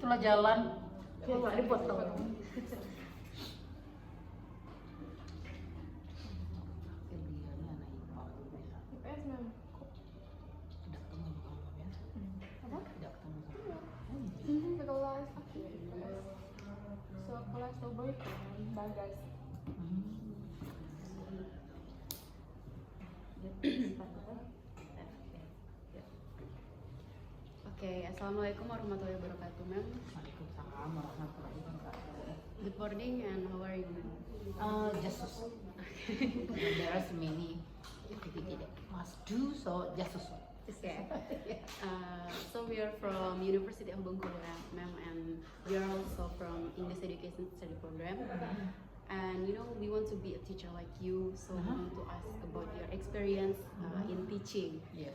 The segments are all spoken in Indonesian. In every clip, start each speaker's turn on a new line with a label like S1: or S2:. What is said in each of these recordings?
S1: itulah jalan.
S2: Cuma nggak dipotong. IPS memang.
S1: Tidak ketemu juga ya.
S2: Apa?
S1: Tidak ketemu.
S2: Kelas aku IPS. Sekelas Toboy kan Bagas.
S3: Oke, assalamualaikum warahmatullahi wabarakatuh, ma'am.
S1: Waalaikumsalam warahmatullahi wabarakatuh.
S3: Good morning and how are you, ma'am?
S1: Just so. There are so many activities that must do, so just so.
S3: Okay. So we are from University of Bengkulu, ma'am, and we are also from English Education Study Program. And you know, we want to be a teacher like you, so we want to ask about your experience in teaching.
S1: Yes.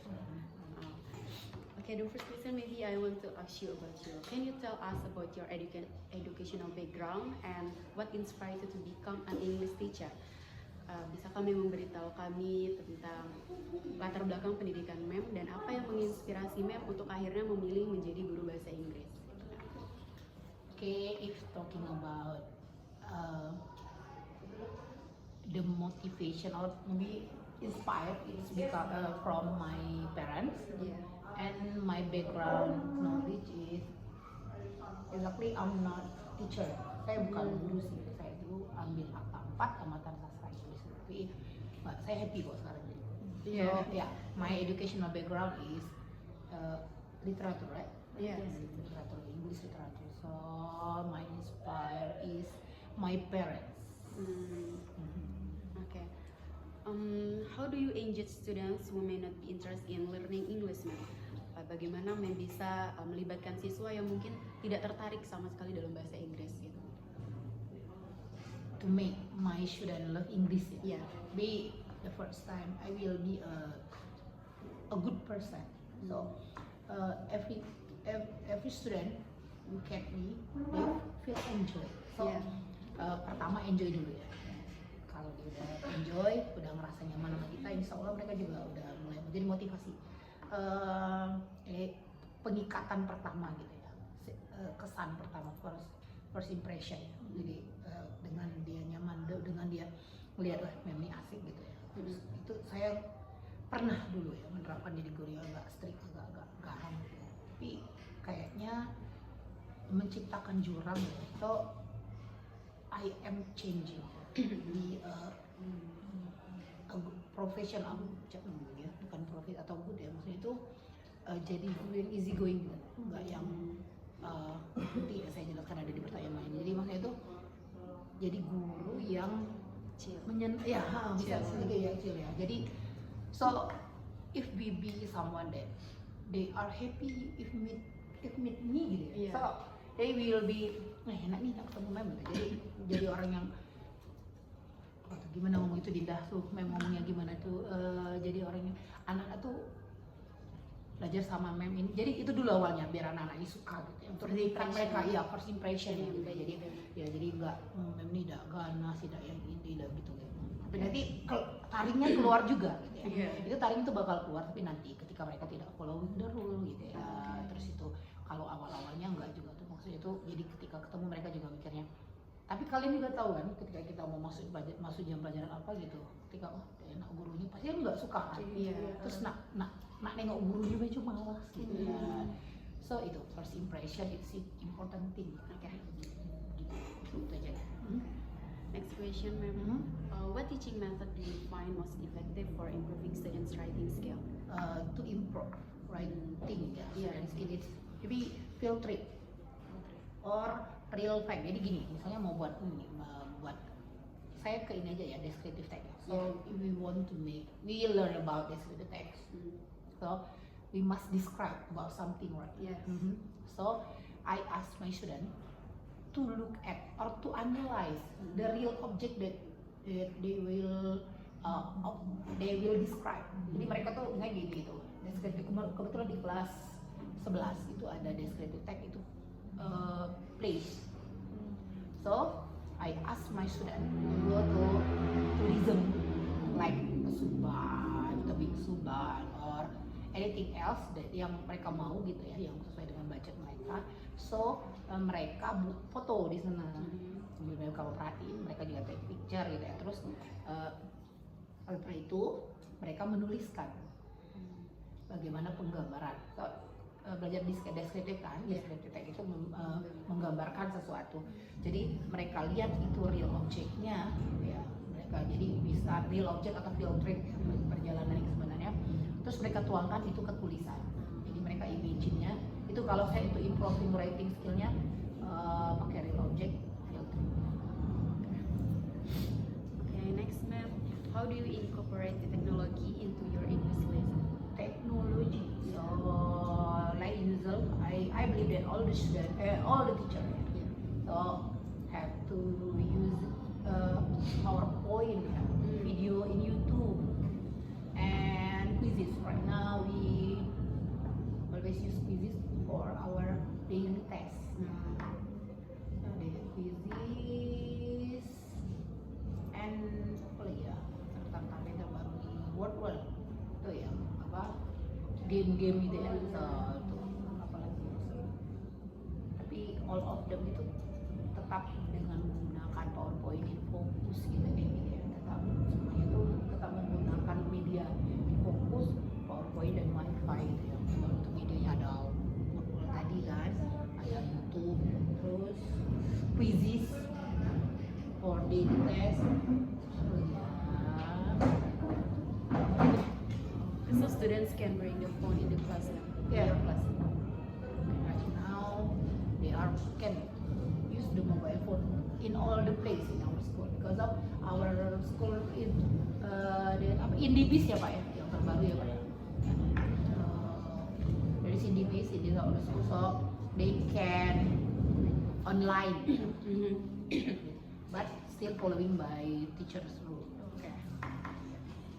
S3: Okay, the first question maybe I want to ask you about you. Can you tell us about your educational background and what inspired you to become an English teacher? Bisa kami memberitahu kami tentang latar belakang pendidikan ma'am dan apa yang menginspirasi ma'am untuk akhirnya memilih menjadi guru bahasa Inggris?
S1: Okay, if talking about the motivation or maybe inspired, it's because from my parents.
S3: Yeah.
S1: And my background knowledge is exactly I'm not teacher. Saya bukan guru sih. Saya dulu ambil akta 4 amatan sastra Inggris. Tapi saya happy kok sekarang jadi guru.
S3: Yeah.
S1: So yeah, my educational background is literature, right?
S3: Yes.
S1: Literature, English literature. So my inspire is my parents.
S3: Okay. How do you engage students who may not be interested in learning English, ma'am? Bagaimana ma'am bisa melibatkan siswa yang mungkin tidak tertarik sama sekali dalam bahasa Inggris gitu?
S1: To make my student love English,
S3: Yeah.
S1: Be the first time I will be a good person. So every student look at me, they feel enjoy. So
S3: Yeah.
S1: Pertama enjoy dulu ya. Kalau dia udah enjoy, udah ngerasa nyaman sama kita, insya Allah mereka juga udah mulai menjadi motivasi. Pengikatan pertama gitu ya, kesan pertama, first impression ya. Jadi dengan dia nyaman, dengan dia melihat wah memang ini asik gitu ya. Terus itu saya pernah dulu ya menerapkan jadi guru yang agak strict, agak garam gitu ya. Tapi kayaknya menciptakan jurang ya. So I am changing di profesional ya, bukan profit atau good ya, maksudnya itu jadi guru yang easy going gitu, nggak yang nanti saya jelaskan ada di pertanyaan lain. Jadi maksudnya itu jadi guru yang
S3: Chill.
S1: bisa gitu ya, chill ya. Jadi so if we be someone that they are happy if meet me gitu ya.
S3: Yeah.
S1: So they will be enak nih ketemu mem gitu. Jadi orang yang gimana ngomong itu Dinda tuh, mem ngomongnya gimana tuh, jadi orangnya anak-anak tuh belajar sama mem ini. Jadi itu dulu awalnya biar anak-anak ini suka gitu ya. Untuk mereka ya first impression ya gitu. Jadi ya jadi enggak mem ini tidak ganas, tidak yang ini lah gitu. Tapi nanti taringnya keluar juga gitu ya.
S3: Yeah.
S1: Itu taring itu bakal keluar tapi nanti ketika mereka tidak following the rule gitu ya. Terus itu kalau awal-awalnya enggak juga tuh, maksudnya itu jadi ketika ketemu mereka juga mikirnya. Tapi kalian juga tahu kan, ketika kita mau masuk jam pelajaran apa gitu, ketika enak gurunya pasti kan nggak suka kan.
S3: Iya.
S1: Terus nak nengok gurunya cuma malas gitu ya. So itu first impression it's important thing.
S3: Okay.
S1: Gitu aja.
S3: Next question, ma'am. What teaching method do you find most effective for improving students' writing skill?
S1: To improve writing ya,
S3: Yeah.
S1: student skill it's maybe field trip or real fact. Jadi gini, misalnya mau buat saya ke ini aja ya, descriptive text. So if we want to we learn about descriptive text. So we must describe about something, right?
S3: Yes.
S1: So I ask my student to look at or to analyze the real object that they will describe. Jadi mereka tuh nggak gitu. Descriptive, kebetulan di kelas 11 itu ada descriptive text itu place. So I ask my student to go to tourism like Subang, Tebing Suban or anything else yang mereka mau gitu ya, yang sesuai dengan budget mereka. So mereka foto di sana. Sambil mereka perhatiin, mereka juga take picture gitu ya. Terus setelah itu mereka menuliskan bagaimana penggambaran. So, belajar deskriptif kan, deskriptif itu menggambarkan sesuatu. Jadi mereka lihat itu real objeknya, ya mereka jadi bisa real object atau field trip ya, perjalanan yang sebenarnya. Terus mereka tuangkan itu ke tulisan. Jadi mereka imagine-nya itu kalau saya itu improving writing skill-nya pakai real object, field trip.
S3: Okay, next ma'am, how do you incorporate the technology into your English lesson?
S1: Technology. So like usual, I believe that all the student, all the teacher, so have to use PowerPoint, video in YouTube, and quizzes. Right now we always use quizzes for our daily tests. The quizzes and apa lagi ya? Tentang yang baru di Word itu ya apa? Game-game gitu ya, so, itu apalagi tapi all of them itu tetap dengan menggunakan PowerPoint Infocus gitu kayak gitu ya, tetap semuanya itu tetap menggunakan media Infocus, PowerPoint dan Wi-Fi gitu ya. Untuk medianya ada tadi kan, ada YouTube, terus quizzes for daily test,
S3: So students can bring the phone in the classroom.
S1: yeah, class. Right now they can use the mobile phone in all the place in our school because of our school is Indibis ya Pak ya, yang terbaru ya Pak ya. Dari Indibis in our school, so they can online but still following by teachers rule.
S3: Okay.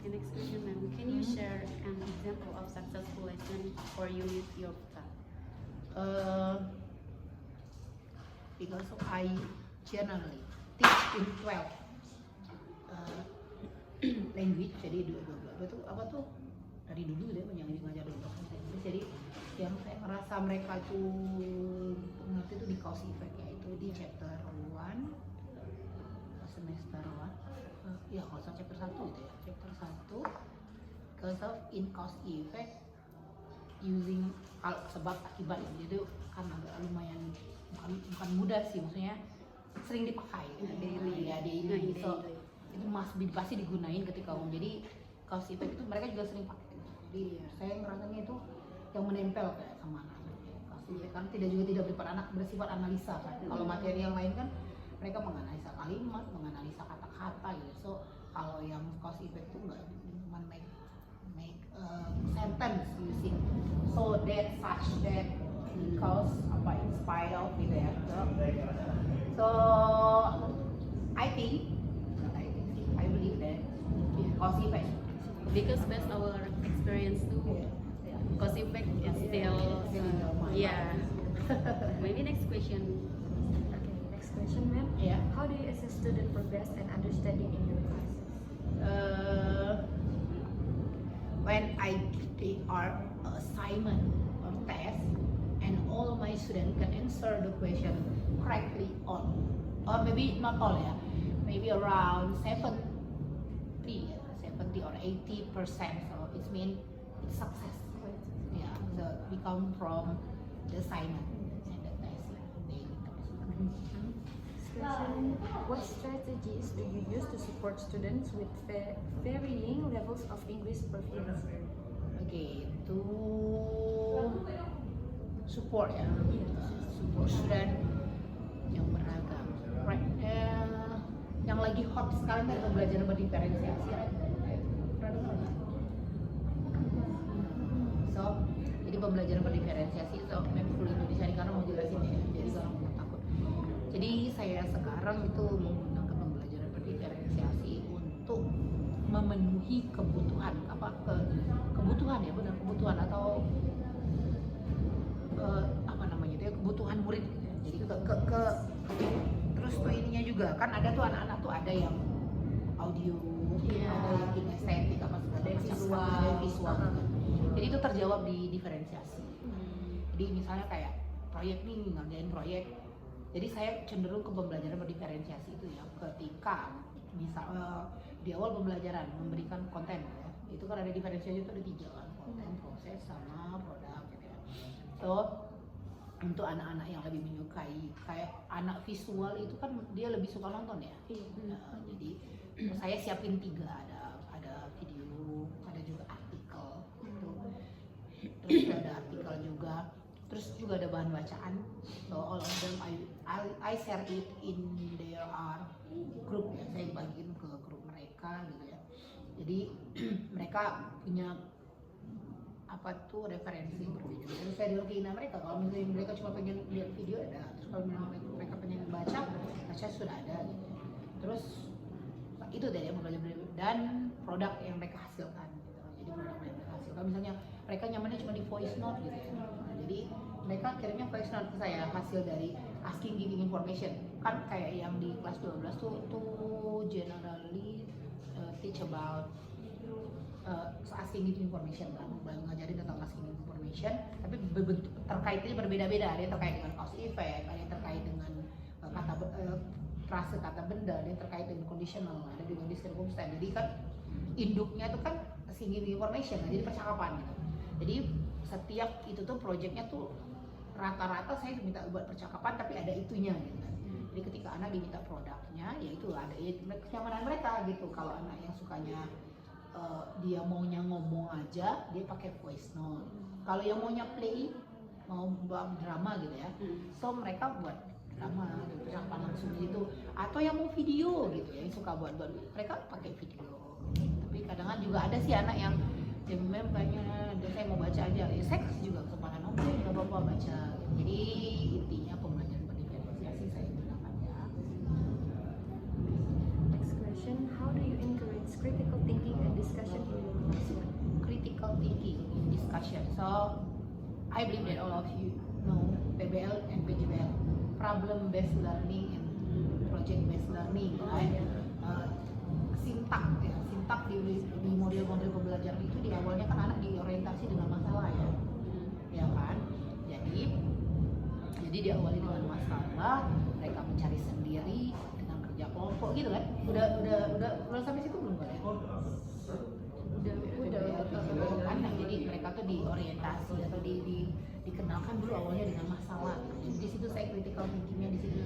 S3: The next question, ma'am. Can you share an example of successful lesson or unit you've taught?
S1: Because I generally teach in 12 language, jadi dua itu apa tuh dari dulu deh yang ngajar dulu bahasa Inggris. Jadi yang saya ngerasa mereka tuh ngerti itu di cause effect, yaitu di chapter 1 semester 1 ya kalau chapter 1 gitu ya, chapter 1 because of in cause effect using sebab akibat, jadi kan agak lumayan bukan mudah sih, maksudnya sering dipakai daily ya, daily. So itu pasti digunain ketika umum. Jadi cause effect itu mereka juga sering pakai. Jadi saya ngerasanya itu yang menempel kayak sama anak-anak ya. Cause effect kan tidak bersifat analisa kan. Kalau materi yang lain kan mereka menganalisa kalimat, menganalisa kata-kata gitu. So kalau yang cause effect itu enggak cuma make sentence using so that such that because apa inspire of gitu ya. So I believe that cause effect.
S3: Because based our experience too, cause effect is still yeah. Maybe next question.
S2: Okay, next question, ma'am.
S1: Yeah.
S2: How do you assess student progress and understanding in your classes?
S1: When I give the assignment or test, and all my students can answer the question correctly or maybe not all ya, maybe around 70 or 80%. So it means it's success. Yeah, we come from the assignment and the test, daily test.
S2: Question, what strategies do you use to support students with varying levels of English proficiency?
S1: Okay, to support ya, support student yang beragam. Right, yang lagi hot sekarang kan pembelajaran berdiferensiasi. Pernah dengar nggak? So, jadi pembelajaran berdiferensiasi, so maybe full Indonesia ini karena mau jelasin ya, jadi kalau nggak takut. Jadi saya sekarang itu menggunakan pembelajaran berdiferensiasi untuk memenuhi kebutuhan kebutuhan ya, benar kebutuhan atau apa namanya itu ya, kebutuhan murid gitu ya. Jadi terus tuh ininya juga kan ada tuh anak-anak tuh ada yang audio, ada yang kinestetik apa segala macam, ada yang visual. Jadi Jadi itu terjawab di diferensiasi. Jadi misalnya kayak proyek nih, ngerjain proyek, jadi saya cenderung ke pembelajaran berdiferensiasi itu ya, ketika misal di awal pembelajaran memberikan konten ya, itu kan ada diferensiasi itu ada 3 kan, konten, proses, sama produk gitu ya. So untuk anak-anak yang lebih menyukai kayak anak visual itu kan dia lebih suka nonton ya. Jadi saya siapin 3, ada video, ada juga artikel gitu. Terus ada artikel juga, terus juga ada bahan bacaan. So all of them I share it in their group ya, saya bagiin ke grup mereka gitu ya. Jadi mereka punya apa tuh referensi berbeda. Terus saya dilakuin mereka, kalau misalnya mereka cuma pengen lihat video ada, terus kalau mereka pengen baca sudah ada gitu. Terus itu dari yang belajar dan produk yang mereka hasilkan gitu. Jadi produk yang mereka hasilkan, misalnya mereka nyamannya cuma di voice note gitu ya. Nah, jadi mereka kirimnya voice note ke saya hasil dari asking giving information. Kan kayak yang di kelas 12 tuh generally teach about asking giving information kan, ngajarin tentang asking giving information, tapi terkaitnya berbeda-beda. Ada yang terkait dengan cause effect, ada yang terkait dengan frase kata benda, ada yang terkait dengan conditional, ada juga di circumstance. Jadi kan induknya itu kan asking giving information, jadi percakapan gitu. Jadi setiap itu tuh projectnya tuh rata-rata saya minta buat percakapan tapi ada itunya gitu kan. Jadi ketika anak diminta produknya, ya itu ada kenyamanan mereka gitu. Kalau anak yang sukanya dia maunya ngomong aja, dia pakai voice note. Kalau yang maunya play, mau buat drama gitu ya, so mereka buat drama, percakapan langsung gitu. Atau yang mau video gitu ya, yang suka buat mereka pakai video. Tapi kadang-kadang juga ada sih anak yang memang kayaknya saya mau baca aja, ya saya kasih juga kesempatan, oke nggak apa-apa baca. Jadi intinya pembelajaran berdiferensiasi saya gunakan ya.
S2: Next question, how do you encourage critical thinking and discussion in your classroom?
S1: Critical thinking in discussion. So I believe that all of you know PBL and PJBL, problem based learning and project based learning, right? Sintak ya, sintak di model-model pembelajaran itu di awalnya kan anak diorientasi dengan masalah ya, ya kan? Jadi diawali dengan masalah, mereka mencari sendiri dengan kerja kelompok gitu kan? Udah sampai situ belum kan? Udah kan? Nah, jadi mereka tuh diorientasi atau dikenalkan dulu awalnya dengan masalah. Di situ saya critical thinkingnya di situ.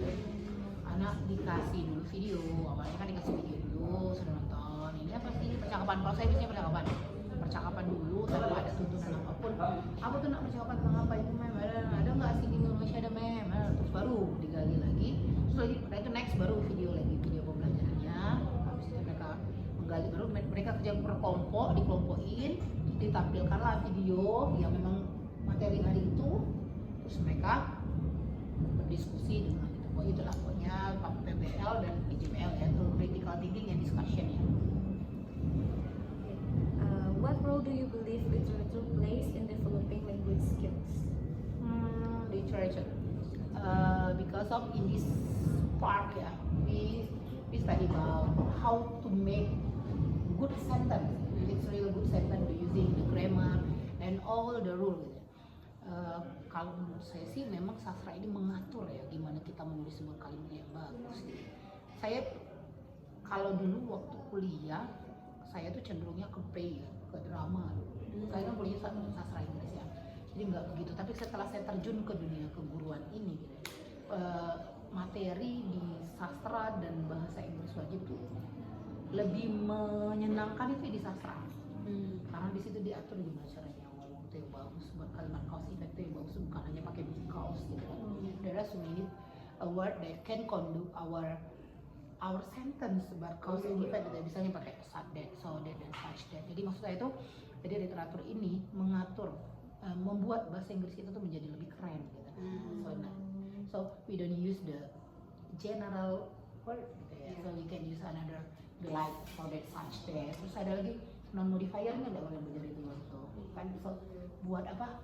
S1: Anak dikasih dulu video, awalnya kan dikasih video dulu, sudah nonton. Ini apa sih percakapan? Kalau saya biasanya percakapan dulu tanpa ada tuntunan apapun. Apa tuh nak percakapan tentang apa itu mem? Ada nggak sih di Indonesia ada mem? Terus baru digali lagi. Terus lagi itu next baru video lagi, video pembelajarannya. Habis itu mereka menggali, baru mereka kerja berkelompok, dikelompokin, ditampilkanlah video yang memang materi hari itu. Terus mereka berdiskusi dengan itu. Oh itulah pokoknya PBL dan PJBL ya, itu critical thinking and discussion ya.
S2: What role do you believe literature plays in developing language skills?
S1: Literature. Because of in this part ya, we study about how to make good sentence. It's really good sentence using the grammar and all the rules. Kalau menurut saya sih memang sastra ini mengatur ya gimana kita menulis sebuah kalimat yang bagus. Saya kalau dulu waktu kuliah saya tuh cenderungnya ke play ya, ke drama. Saya kan kuliah sastra Inggris ya, jadi nggak begitu. Tapi setelah saya terjun ke dunia keguruan ini, materi di sastra dan bahasa Inggris wajib tuh lebih menyenangkan itu di sastra. Karena di situ diatur gimana caranya ngomong itu yang bagus, buat kalimat cause effect itu yang bagus, bukan hanya pakai because gitu kan. There are so many word that can conduct our sentence about cause and effect, misalnya pakai such that, so that, dan such that. Jadi maksud saya itu, jadi literatur ini mengatur, membuat bahasa Inggris kita tuh menjadi lebih keren gitu. So we don't use the general word gitu ya. So we can use another the like, so that, such that. Terus ada lagi non modifiernya nggak boleh belajar itu gitu kan. So buat apa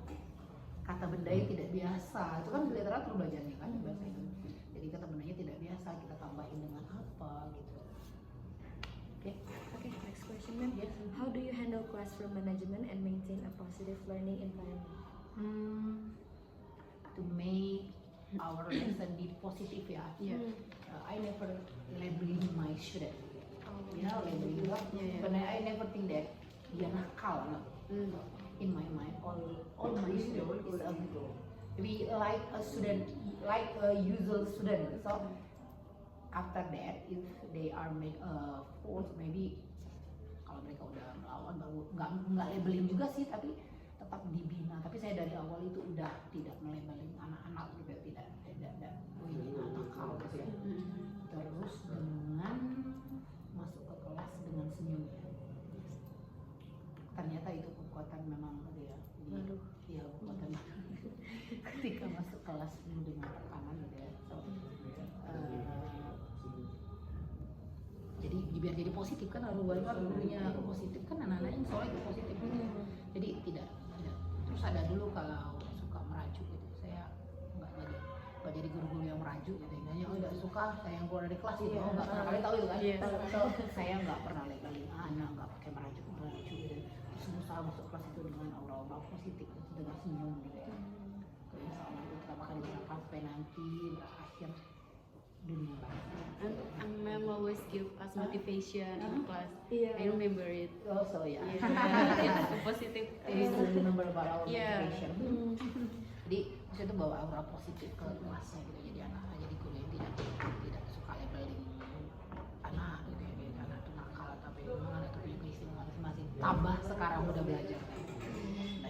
S1: kata benda yang tidak biasa itu kan literatur belajarnya kan bahasa itu. Jadi kata bendanya tidak biasa kita tambahin dengan apa gitu.
S2: Okay, next question ma'am.
S1: Yes.
S2: How do you handle class classroom management and maintain a positive learning environment?
S1: To make our lesson be positive ya.
S3: Yeah.
S1: I never labeling my student. You know, labeling.
S3: Yeah.
S1: But I never think that dia nakal. No. In my mind, all my student is a we like a student, like a usual student. So after that, if they are make a fault, maybe kalau mereka udah melawan baru nggak labeling juga sih, tapi tetap dibina. Tapi saya dari awal itu udah tidak melabeling anak-anak juga, tidak oh ini anak nakal gitu ya. Terus dengan masuk ke kelas dengan senyum, ternyata itu kekuatan memang gitu ya. Jadi ya kekuatan ketika masuk kelas penuh dengan tekanan gitu ya. So, jadi biar jadi positif kan harus gurunya positif kan, anak-anaknya soalnya positif gitu. Jadi tidak terus ada dulu kalau suka merajuk gitu, saya nggak jadi guru-guru yang merajuk gitu. Intinya udah suka saya yang keluar dari kelas gitu, nggak pernah, kalian tahu itu kan. So, saya nggak pernah legalin anak, nggak pakai merajuk gitu. Terus berusaha masuk kelas itu dengan aura positif, dengan senyum gitu ya. Insya Allah itu pertama kali berangkat sampai nanti berakhir dunia.
S3: And ma'am always give us motivation in class.
S2: Yeah.
S3: I remember it.
S1: Oh, so ya.
S3: Yeah. It's a positive.
S1: It's the number about our
S3: Yeah.
S1: motivation. Jadi saya tuh bawa aura positif ke kelasnya gitu. Jadi anak jadi guru yang tidak suka labeling anak gitu ya. Jadi anak itu nakal atau bagaimana atau punya masing-masing. Tambah sekarang udah belajar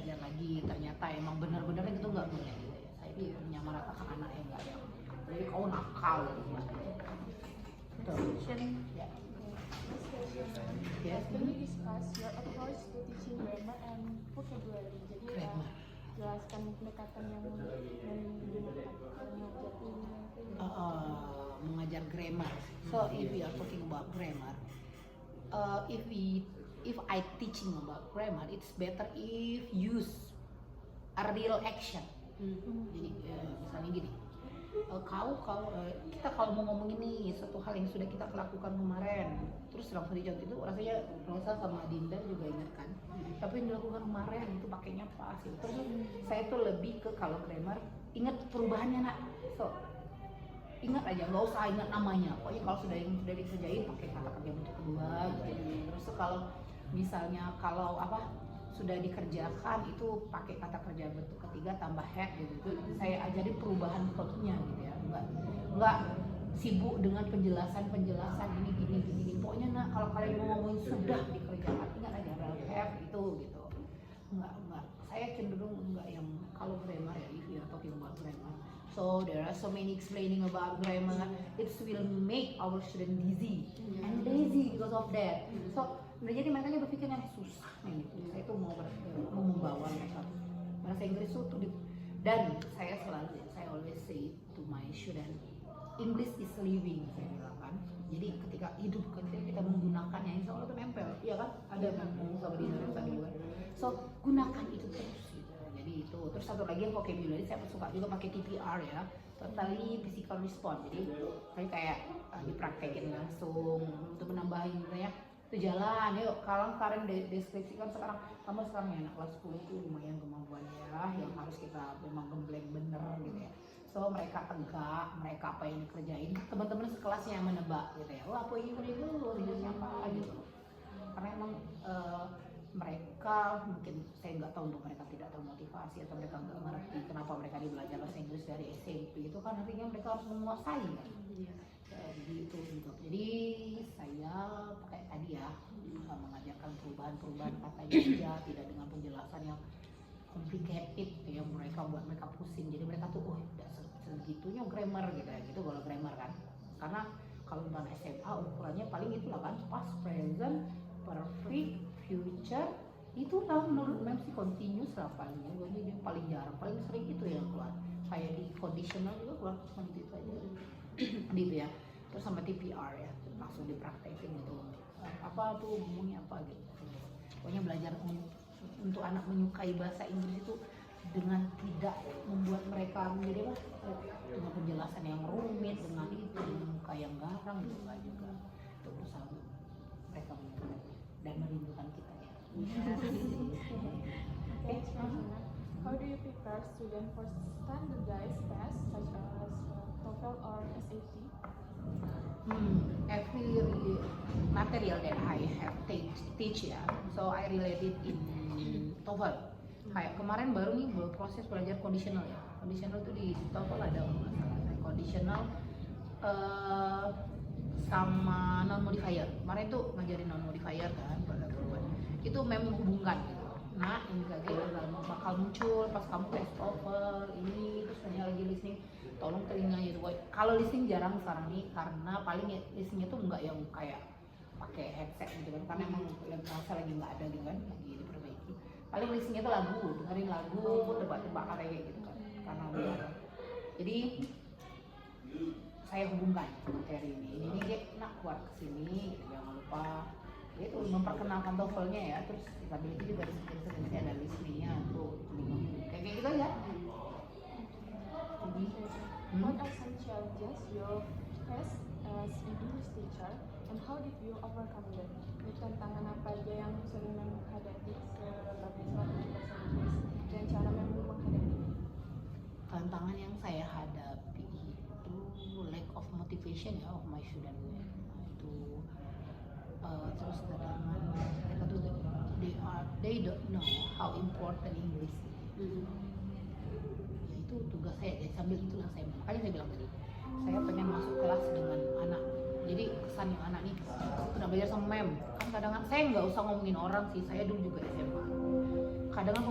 S1: lagi, ternyata emang benar-benar gitu nggak boleh gitu ya. Saya menyamaratakan anak yang nggak yang jadi kau nakal gitu ya. Ya. Yes.
S4: Can you discuss your approach to teaching grammar and vocabulary? Jadi
S1: Grammar.
S4: jelaskan pendekatan yang menggunakan
S1: Mengajar grammar. So if we are talking about grammar, if I teaching about grammar, it's better if use a real action. Jadi misalnya gini, kita kalau mau ngomong ini satu hal yang sudah kita lakukan kemarin, terus langsung dijawab itu rasanya Rosa sama Dinda juga ingatkan. Tapi yang dilakukan kemarin itu pakainya pas. Terus saya tuh lebih ke kalau grammar ingat perubahannya nak. So ingat aja, nggak usah ingat namanya. Pokoknya kalau sudah dikerjain pakai kata kerja bentuk kedua gitu. Terus kalau misalnya sudah dikerjakan itu pakai kata kerja bentuk ketiga tambah had gitu. Itu saya ajarin perubahan bentuknya gitu ya. Nggak sibuk dengan penjelasan gini. Pokoknya nak kalau kalian mau ngomongin sudah dikerjakan, ingat aja have itu gitu. Nggak. Saya cenderung nggak yang kalau grammar ya, if you are talking about grammar. So there are so many explaining about grammar. It will make our student dizzy and lazy because of that. So jadi makanya berpikirnya susah nih gitu. Saya tuh mau membawa mereka bahasa Inggris itu dan saya always say to my student, English is living, saya bilang kan. Jadi ketika hidup kita menggunakannya, insya Allah itu nempel, iya kan? Ada ngomong sama di luar. So gunakan itu terus gitu. Jadi itu. Terus satu lagi yang vocabulary, saya suka juga pakai TPR ya, totally physical response. Jadi saya kayak dipraktekin langsung untuk menambahin ya. Itu jalan, yuk kalau kalian deskripsikan kamu sekarang ya anak kelas 10 itu lumayan kemampuannya yang harus kita memang gembleng bener gitu ya. So mereka tegak, mereka apa yang dikerjain, teman-teman sekelasnya yang menebak gitu ya. Wah apa ini siapa gitu. Karena emang mereka mungkin saya nggak tahu, untuk mereka tidak termotivasi atau mereka nggak ngerti kenapa mereka belajar bahasa Inggris dari SMP, itu kan artinya mereka harus menguasai kan. Jadi itu gitu. Jadi saya pakai tadi ya mengajarkan perubahan katanya aja, tidak dengan penjelasan yang complicated yang mereka buat mereka pusing. Jadi mereka tuh udah segitunya grammar gitu ya, gitu kalau grammar kan. Karena kalau dalam SMA ukurannya paling itulah kan, past, present, perfect, future, itulah menurut mem sih continuous lah palingnya. Jadi paling jarang, paling sering itu yang keluar. Kayak di conditional juga keluar cuma itu aja gitu ya. Terus sama TPR ya, langsung dipraktekin gitu. Apa tuh ngomongnya apa gitu. Pokoknya belajar untuk anak menyukai bahasa Inggris itu dengan tidak membuat mereka menjadi dengan penjelasan yang rumit, dengan itu dengan muka yang garang gitu kan juga. Untuk berusaha mereka menyukai dan merindukan kita ya.
S4: Okay, how do you prepare students for standardized tests such as TOEFL or SAT?
S1: Every material that I have teach ya, so I related in TOEFL. Kayak kemarin baru nih proses belajar conditional ya. Conditional tuh di TOEFL ada masalah conditional sama non modifier. Kemarin tuh ngajarin non modifier kan pada perubahan. Itu memang menghubungkan gitu. Nah, ini kayak bakal muncul pas kamu tes TOEFL ini terus hanya lagi listening, tolong telinganya itu. Kalau listening jarang sekarang nih karena paling ya, listeningnya tuh nggak yang kayak pakai headset gitu kan, karena emang bahasa lagi nggak ada gitu kan, lagi diperbaiki. Paling listeningnya tuh lagu, dengerin lagu, tebak-tebak kayak gitu kan, karena udah. Jadi saya hubungkan materi ini dia nak buat kesini, gitu, jangan lupa. Itu memperkenalkan TOEFL-nya ya, terus sambil itu juga di ada listeningnya tuh, kayak gitu ya. Jadi,
S4: What are some challenges you face as an English teacher and how did you overcome them? Tantangan apa aja yang sering menghadapi sebagai seorang bahasa Inggris dan cara memang menghadapi?
S1: tantangan yang saya hadapi itu lack of motivation ya of my student. Nah, itu terus tantangan mereka tuh they don't know how important English is. Ya itu tugas saya, jadi sambil itulah saya makanya saya bilang tadi saya pengen masuk kelas dengan anak, jadi kesan yang anak nih udah belajar sama mem kan, kadang saya nggak usah ngomongin orang sih, saya dulu juga SMA kadang kan